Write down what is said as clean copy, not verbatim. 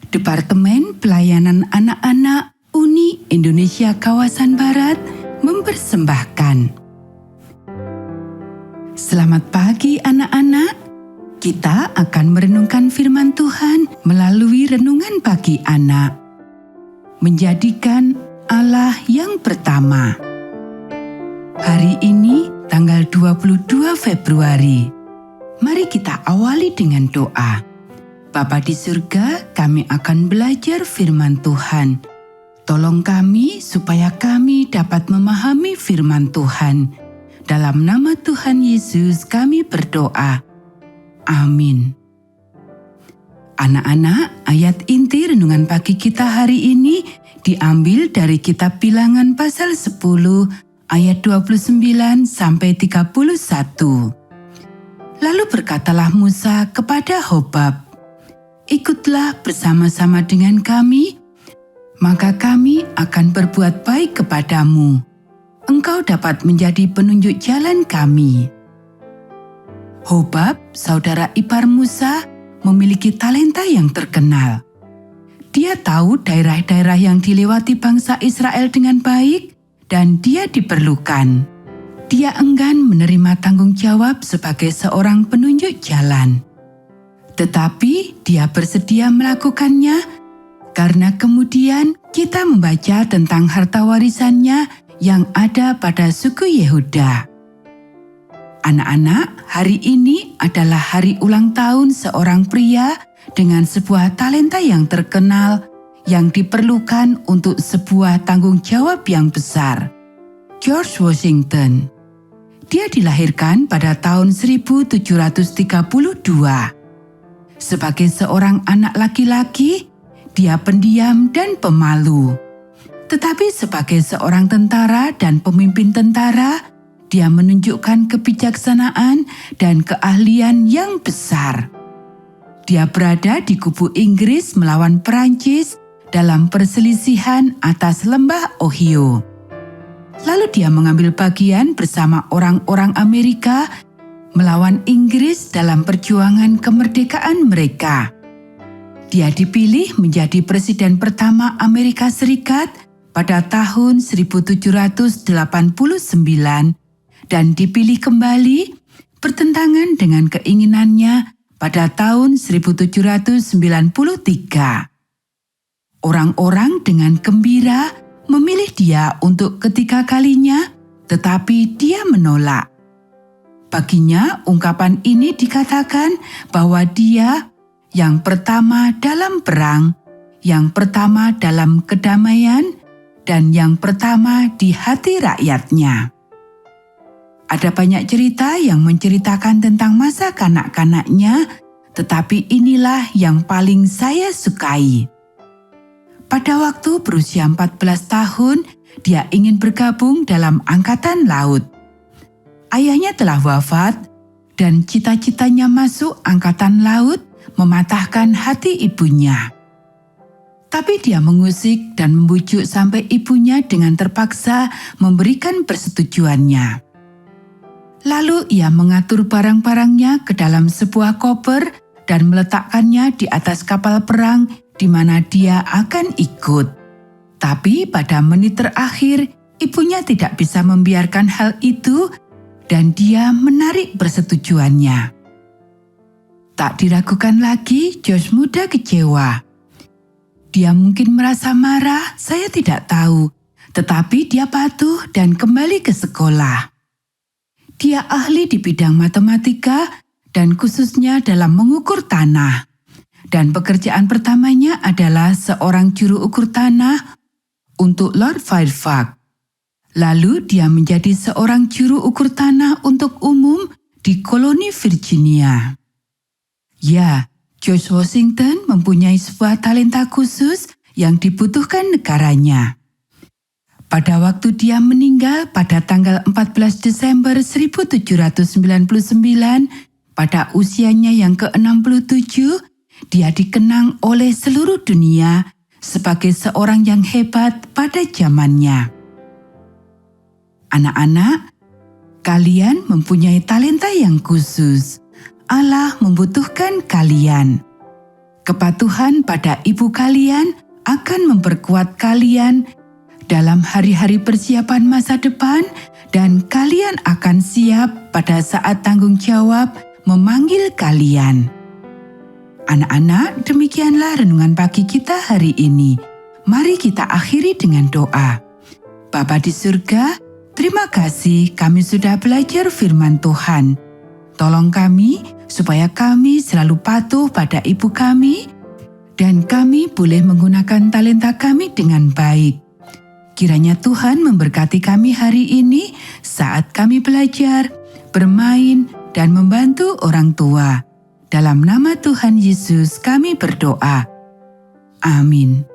Departemen Pelayanan Anak-anak Uni Indonesia Kawasan Barat mempersembahkan. Selamat pagi anak-anak. Kita akan merenungkan firman Tuhan melalui renungan pagi anak. Menjadikan Allah yang pertama. Hari ini tanggal 22 Februari. Mari kita awali dengan doa. Bapa di surga, kami akan belajar firman Tuhan. Tolong kami supaya kami dapat memahami firman Tuhan. Dalam nama Tuhan Yesus kami berdoa. Amin. Anak-anak, ayat inti renungan pagi kita hari ini diambil dari kitab Bilangan pasal 10 ayat 29 sampai 31. Lalu berkatalah Musa kepada Hobab, "Ikutlah bersama-sama dengan kami, maka kami akan berbuat baik kepadamu. Engkau dapat menjadi penunjuk jalan kami." Hobab, saudara ipar Musa, memiliki talenta yang terkenal. Dia tahu daerah-daerah yang dilewati bangsa Israel dengan baik dan dia diperlukan. Dia enggan menerima tanggung jawab sebagai seorang penunjuk jalan. Tetapi dia bersedia melakukannya karena kemudian kita membaca tentang harta warisannya yang ada pada suku Yehuda. Anak-anak, hari ini adalah hari ulang tahun seorang pria dengan sebuah talenta yang terkenal yang diperlukan untuk sebuah tanggung jawab yang besar. George Washington. Dia dilahirkan pada tahun 1732. Sebagai seorang anak laki-laki, dia pendiam dan pemalu. Tetapi sebagai seorang tentara dan pemimpin tentara, dia menunjukkan kebijaksanaan dan keahlian yang besar. Dia berada di kubu Inggris melawan Perancis dalam perselisihan atas lembah Ohio. Lalu dia mengambil bagian bersama orang-orang Amerika melawan Inggris dalam perjuangan kemerdekaan mereka. Dia dipilih menjadi presiden pertama Amerika Serikat pada tahun 1789 dan dipilih kembali bertentangan dengan keinginannya pada tahun 1793. Orang-orang dengan gembira memilih dia untuk ketiga kalinya, tetapi dia menolak. Baginya, ungkapan ini dikatakan bahwa dia yang pertama dalam perang, yang pertama dalam kedamaian, dan yang pertama di hati rakyatnya. Ada banyak cerita yang menceritakan tentang masa kanak-kanaknya, tetapi inilah yang paling saya sukai. Pada waktu berusia 14 tahun, dia ingin bergabung dalam angkatan laut. Ayahnya telah wafat dan cita-citanya masuk angkatan laut mematahkan hati ibunya. Tapi dia mengusik dan membujuk sampai ibunya dengan terpaksa memberikan persetujuannya. Lalu ia mengatur barang-barangnya ke dalam sebuah koper dan meletakkannya di atas kapal perang di mana dia akan ikut. Tapi pada menit terakhir, ibunya tidak bisa membiarkan hal itu dan dia menarik persetujuannya. Tak diragukan lagi, George muda kecewa. Dia mungkin merasa marah, saya tidak tahu, tetapi dia patuh dan kembali ke sekolah. Dia ahli di bidang matematika dan khususnya dalam mengukur tanah. Dan pekerjaan pertamanya adalah seorang juru ukur tanah untuk Lord Fairfax. Lalu dia menjadi seorang juru ukur tanah untuk umum di koloni Virginia. Ya, George Washington mempunyai sebuah talenta khusus yang dibutuhkan negaranya. Pada waktu dia meninggal pada tanggal 14 Desember 1799, pada usianya yang ke-67, dia dikenang oleh seluruh dunia sebagai seorang yang hebat pada zamannya. Anak-anak, kalian mempunyai talenta yang khusus. Allah membutuhkan kalian. Kepatuhan pada ibu kalian akan memperkuat kalian dalam hari-hari persiapan masa depan, dan kalian akan siap pada saat tanggung jawab memanggil kalian. Anak-anak, demikianlah renungan pagi kita hari ini. Mari kita akhiri dengan doa. Bapa di surga, terima kasih kami sudah belajar firman Tuhan. Tolong kami supaya kami selalu patuh pada ibu kami, dan kami boleh menggunakan talenta kami dengan baik. Kiranya Tuhan memberkati kami hari ini saat kami belajar, bermain, dan membantu orang tua. Dalam nama Tuhan Yesus kami berdoa. Amin.